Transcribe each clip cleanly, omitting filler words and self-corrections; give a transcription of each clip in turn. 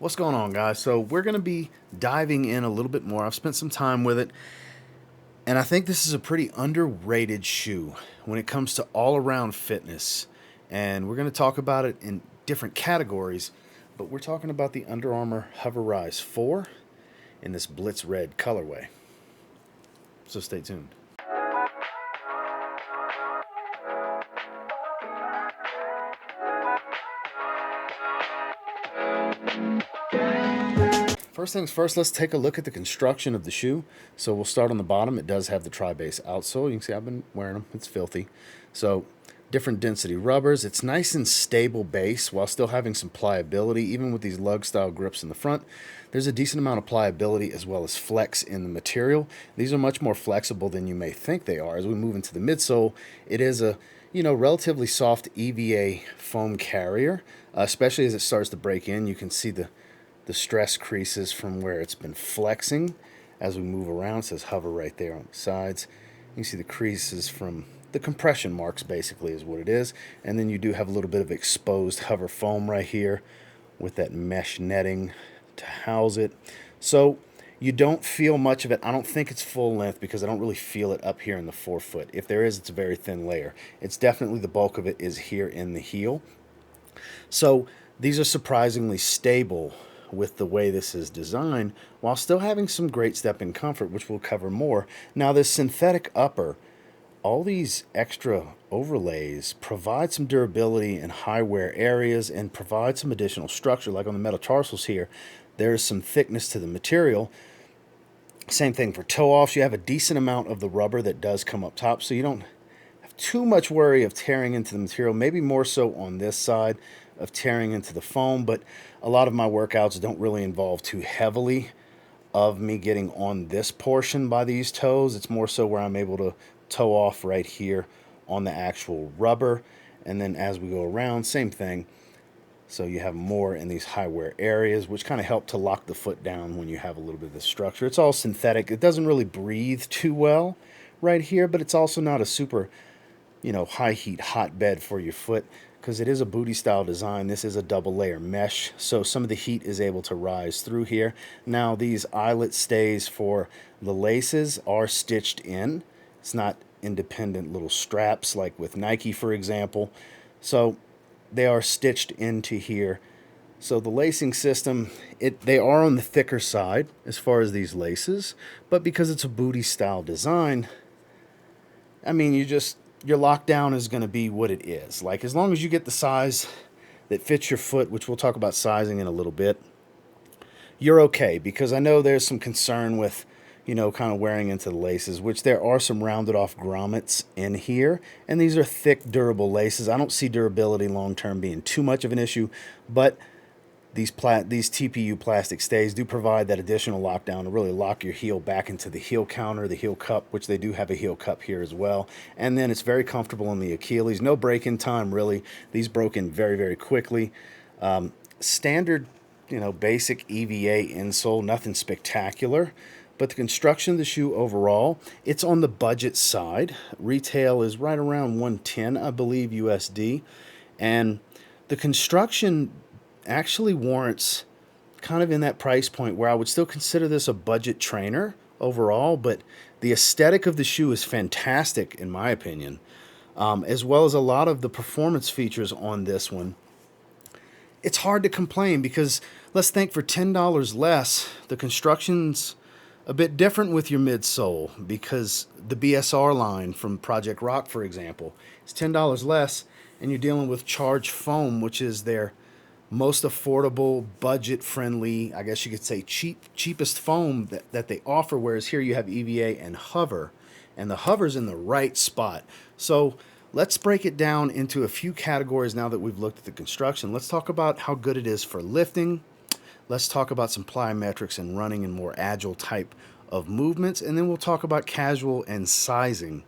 What's going on, guys? So we're going to be diving in a little bit more. I've spent some time with it, and I think this is a pretty underrated shoe when it comes to all-around fitness. And we're going to talk about it in different categories, but we're talking about the Under Armour HOVR Rise 4 in this Blitz Red colorway. So stay tuned. First things first, let's take a look at the construction of the shoe. So we'll start on the bottom. It does have the tri-base outsole. You can see I've been wearing them. It's filthy. So different density rubbers. It's nice and stable base while still having some pliability. Even with these lug style grips in the front, there's a decent amount of pliability as well as flex in the material. These are much more flexible than you may think they are. As we move into the midsole, it is a relatively soft EVA foam carrier, especially as it starts to break in. You can see the stress creases from where it's been flexing as we move around. It says HOVR right there on the sides. You can see the creases from the compression marks, basically, is what it is. And then you do have a little bit of exposed HOVR foam right here with that mesh netting to house it. So you don't feel much of it. I don't think it's full length because I don't really feel it up here in the forefoot. If there is, it's a very thin layer. It's definitely, the bulk of it is here in the heel. So these are surprisingly stable with the way this is designed, while still having some great step-in comfort, which we'll cover more. Now, this synthetic upper, all these extra overlays provide some durability in high wear areas and provide some additional structure. Like on the metatarsals here, there's some thickness to the material. Same thing for toe offs. You have a decent amount of the rubber that does come up top, so you don't have too much worry of tearing into the material. Maybe more so on this side of tearing into the foam, but a lot of my workouts don't really involve too heavily of me getting on this portion by these toes. It's more so where I'm able to toe off right here on the actual rubber, and then as we go around, same thing. So you have more in these high wear areas, which kind of help to lock the foot down when you have a little bit of this structure. It's all synthetic. It doesn't really breathe too well right here, but it's also not a super high heat hotbed for your foot, because it is a booty style design. This is a double layer mesh, so some of the heat is able to rise through here. Now, these eyelet stays for the laces are stitched in. It's not independent little straps like with Nike, for example. So they are stitched into here. So the lacing system, they are on the thicker side as far as these laces, but because it's a booty style design, I mean, your lockdown is going to be what it is. Like, as long as you get the size that fits your foot, which we'll talk about sizing in a little bit, you're okay. Because I know there's some concern with, kind of wearing into the laces, which there are some rounded off grommets in here. And these are thick, durable laces. I don't see durability long-term being too much of an issue, but these TPU plastic stays do provide that additional lockdown to really lock your heel back into the heel counter, the heel cup, which they do have a heel cup here as well. And then it's very comfortable on the Achilles. No break-in time, really. These broke in very, very quickly. Standard, basic EVA insole, nothing spectacular. But the construction of the shoe overall, it's on the budget side. Retail is right around $110, I believe, USD. And the construction actually warrants kind of in that price point where I would still consider this a budget trainer overall, but the aesthetic of the shoe is fantastic in my opinion, as well as a lot of the performance features on this one. It's hard to complain because let's think, for $10 less, the construction's a bit different with your midsole, because the BSR line from Project Rock, for example, is $10 less, and you're dealing with Charge Foam, which is their most affordable, budget-friendly, I guess you could say cheapest foam that they offer, whereas here you have EVA and HOVR, and the HOVR's in the right spot. So let's break it down into a few categories now that we've looked at the construction. Let's talk about how good it is for lifting. Let's talk about some plyometrics and running and more agile type of movements, and then we'll talk about casual and sizing,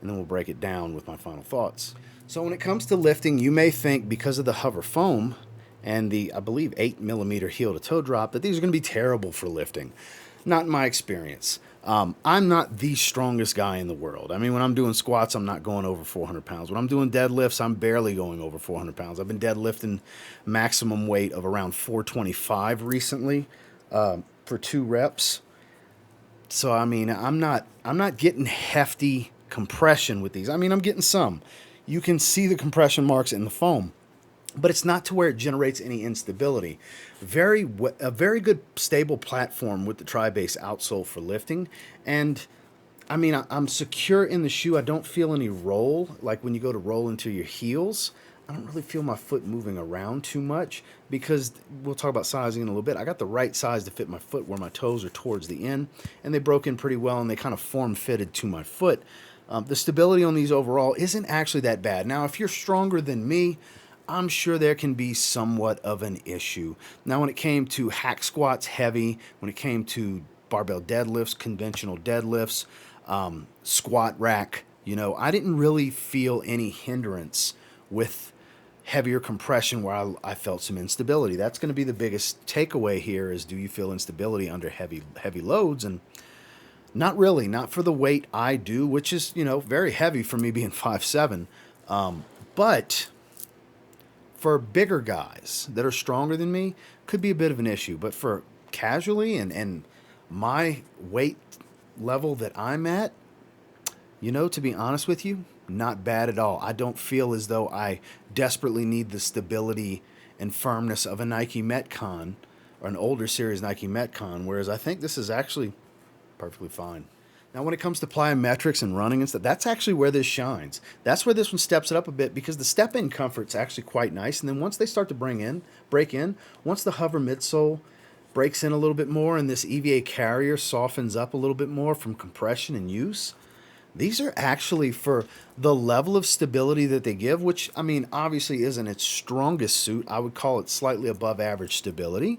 and then we'll break it down with my final thoughts. So when it comes to lifting, you may think because of the HOVR foam and the, I believe, 8mm heel to toe drop, that these are going to be terrible for lifting. Not in my experience. I'm not the strongest guy in the world. I mean, when I'm doing squats, I'm not going over 400 pounds. When I'm doing deadlifts, I'm barely going over 400 pounds. I've been deadlifting maximum weight of around 425 recently for 2 reps. So I mean, I'm not getting hefty compression with these. I mean, I'm getting some. You can see the compression marks in the foam, but it's not to where it generates any instability. A very good stable platform with the tri-base outsole for lifting, and I mean, I'm secure in the shoe. I don't feel any roll, like when you go to roll into your heels. I don't really feel my foot moving around too much because we'll talk about sizing in a little bit. I got the right size to fit my foot where my toes are towards the end, and they broke in pretty well, and they kind of form-fitted to my foot. The stability on these overall isn't actually that bad. Now, if you're stronger than me, I'm sure there can be somewhat of an issue. Now, when it came to hack squats heavy, when it came to barbell deadlifts, conventional deadlifts, squat rack, I didn't really feel any hindrance with heavier compression where I felt some instability. That's going to be the biggest takeaway here is, do you feel instability under heavy loads? And not really, not for the weight I do, which is, very heavy for me being 5'7". But for bigger guys that are stronger than me, could be a bit of an issue. But for casually and my weight level that I'm at, to be honest with you, not bad at all. I don't feel as though I desperately need the stability and firmness of a Nike Metcon or an older series Nike Metcon, whereas I think this is actually perfectly fine. Now, when it comes to plyometrics and running and stuff, that's actually where this shines. That's where this one steps it up a bit because the step-in comfort's actually quite nice. And then once they start to break in, once the HOVR midsole breaks in a little bit more and this EVA carrier softens up a little bit more from compression and use, these are actually, for the level of stability that they give, which, I mean, obviously isn't its strongest suit. I would call it slightly above average stability.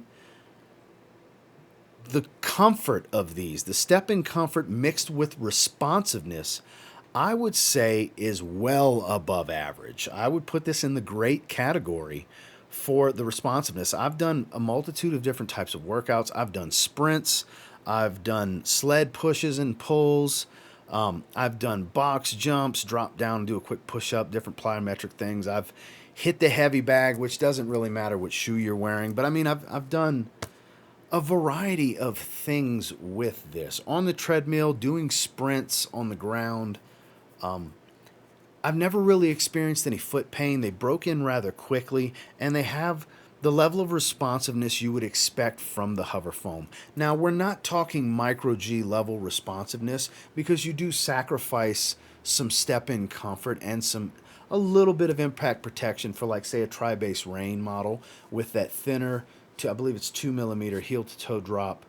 The comfort of these, the step-in comfort mixed with responsiveness, I would say is well above average. I would put this in the great category for the responsiveness. I've done a multitude of different types of workouts. I've done sprints. I've done sled pushes and pulls. I've done box jumps, drop down and do a quick push-up, different plyometric things. I've hit the heavy bag, which doesn't really matter what shoe you're wearing. But, I mean, I've done a variety of things with this. On the treadmill, doing sprints on the ground. I've never really experienced any foot pain. They broke in rather quickly, and they have the level of responsiveness you would expect from the HOVR foam. Now, we're not talking micro G level responsiveness because you do sacrifice some step-in comfort and a little bit of impact protection for, like, say, a tri-base rain model with that thinner, I believe it's 2mm heel-to-toe drop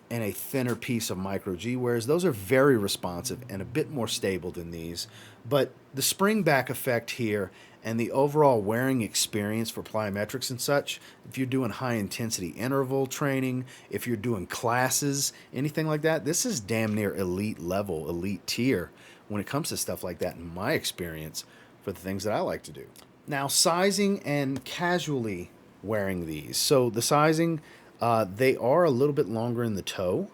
and a thinner piece of micro G, whereas those are very responsive and a bit more stable than these. But the spring back effect here and the overall wearing experience for plyometrics and such, if you're doing high-intensity interval training, if you're doing classes, anything like that, this is damn near elite level, elite tier when it comes to stuff like that in my experience for the things that I like to do. Now, sizing and casually wearing these. So the sizing, they are a little bit longer in the toe.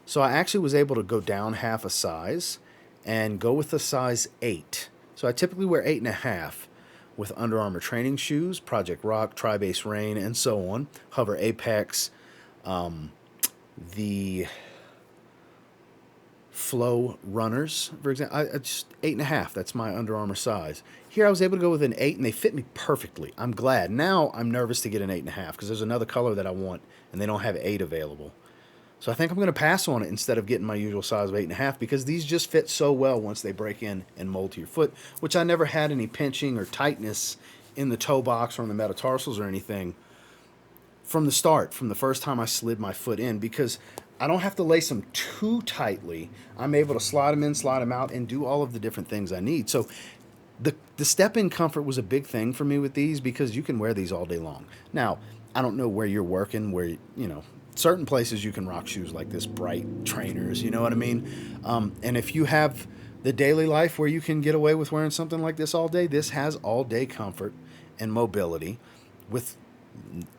So I actually was able to go down half a size and go with a size 8. So I typically wear 8.5 with Under Armour training shoes, Project Rock, Tri-Base Rain, and so on. HOVR Apex, the Flow Runners, for example. I just 8.5. That's my Under Armour size. Here I was able to go with an 8, and they fit me perfectly. I'm glad. Now I'm nervous to get an 8.5 because there's another color that I want, and they don't have 8 available. So I think I'm going to pass on it instead of getting my usual size of 8.5 because these just fit so well once they break in and mold to your foot, which I never had any pinching or tightness in the toe box or on the metatarsals or anything from the start, from the first time I slid my foot in, because I don't have to lace them too tightly. I'm able to slide them in, slide them out, and do all of the different things I need. So the step-in comfort was a big thing for me with these because you can wear these all day long. Now, I don't know where you're working, certain places you can rock shoes like this, bright trainers, you know what I mean? And if you have the daily life where you can get away with wearing something like this all day, this has all-day comfort and mobility with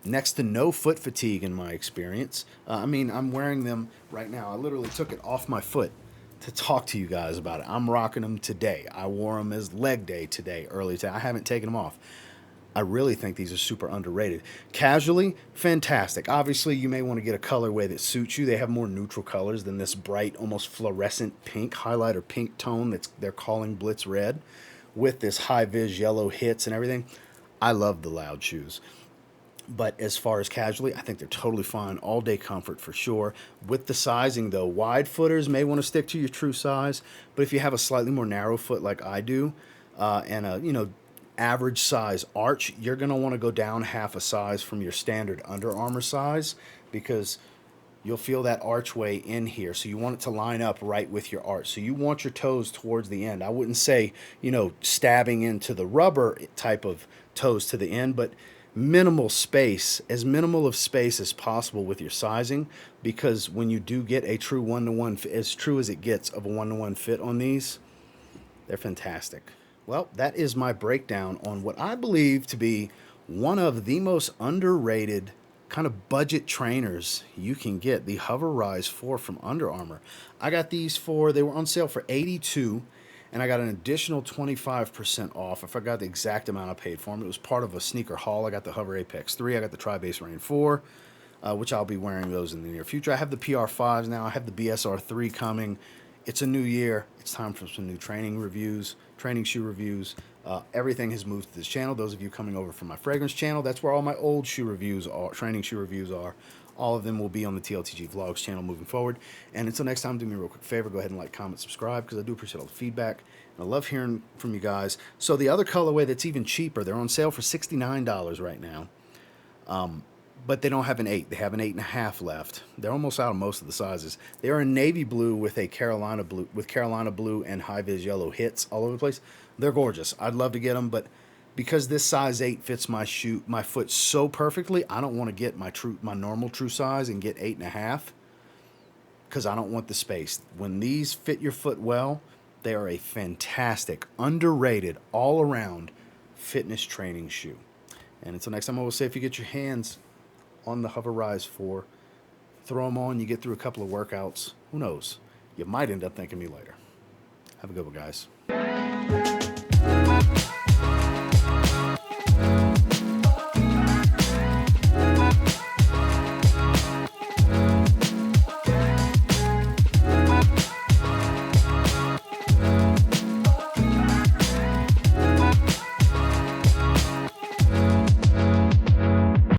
next to no foot fatigue in my experience. I mean, I'm wearing them right now. I literally took it off my foot to talk to you guys about it. I'm rocking them today. I wore them as leg day today, early today. I haven't taken them off. I really think these are super underrated. Casually, fantastic. Obviously, you may want to get a colorway that suits you. They have more neutral colors than this bright, almost fluorescent pink, highlighter pink tone that's they're calling Blitz Red, with this high-vis yellow hits and everything. I love the Loud shoes. But as far as casually, I think they're totally fine. All day comfort for sure. With the sizing though, wide footers may want to stick to your true size. But if you have a slightly more narrow foot like I do, and a average size arch, you're going to want to go down half a size from your standard Under Armour size, because you'll feel that archway in here. So you want it to line up right with your arch. So you want your toes towards the end. I wouldn't say, stabbing into the rubber type of toes to the end, but minimal space, as minimal of space as possible with your sizing, because when you do get a true one-to-one, as true as it gets of a one-to-one fit on these, they're fantastic. Well, that is my breakdown on what I believe to be one of the most underrated kind of budget trainers you can get, the HOVR Rise 4 from Under Armour. I got these they were on sale for $82, and I got an additional 25% off. I forgot the exact amount I paid for them. It was part of a sneaker haul. I got the HOVR Apex 3, I got the Tri-Base Rain 4, which I'll be wearing those in the near future. I have the PR5s now. I have the BSR 3 coming. It's a new year. It's time for some new training shoe reviews. Everything has moved to this channel. Those of you coming over from my fragrance channel, that's where all my old shoe reviews are, training shoe reviews are. All of them will be on the TLTG Vlogs channel moving forward. And until next time, do me a real quick favor. Go ahead and like, comment, subscribe, because I do appreciate all the feedback. And I love hearing from you guys. So the other colorway that's even cheaper, they're on sale for $69 right now. But they don't have an 8. They have an 8.5 left. They're almost out of most of the sizes. They are a navy blue with a Carolina blue and high-vis yellow hits all over the place. They're gorgeous. I'd love to get them, but because this size 8 fits my foot so perfectly, I don't want to get my normal true size and get 8.5, because I don't want the space. When these fit your foot well, they are a fantastic, underrated, all-around fitness training shoe. And until next time, I will say, if you get your hands on the HOVR Rise 4, throw them on, you get through a couple of workouts, who knows? You might end up thanking me later. Have a good one, guys.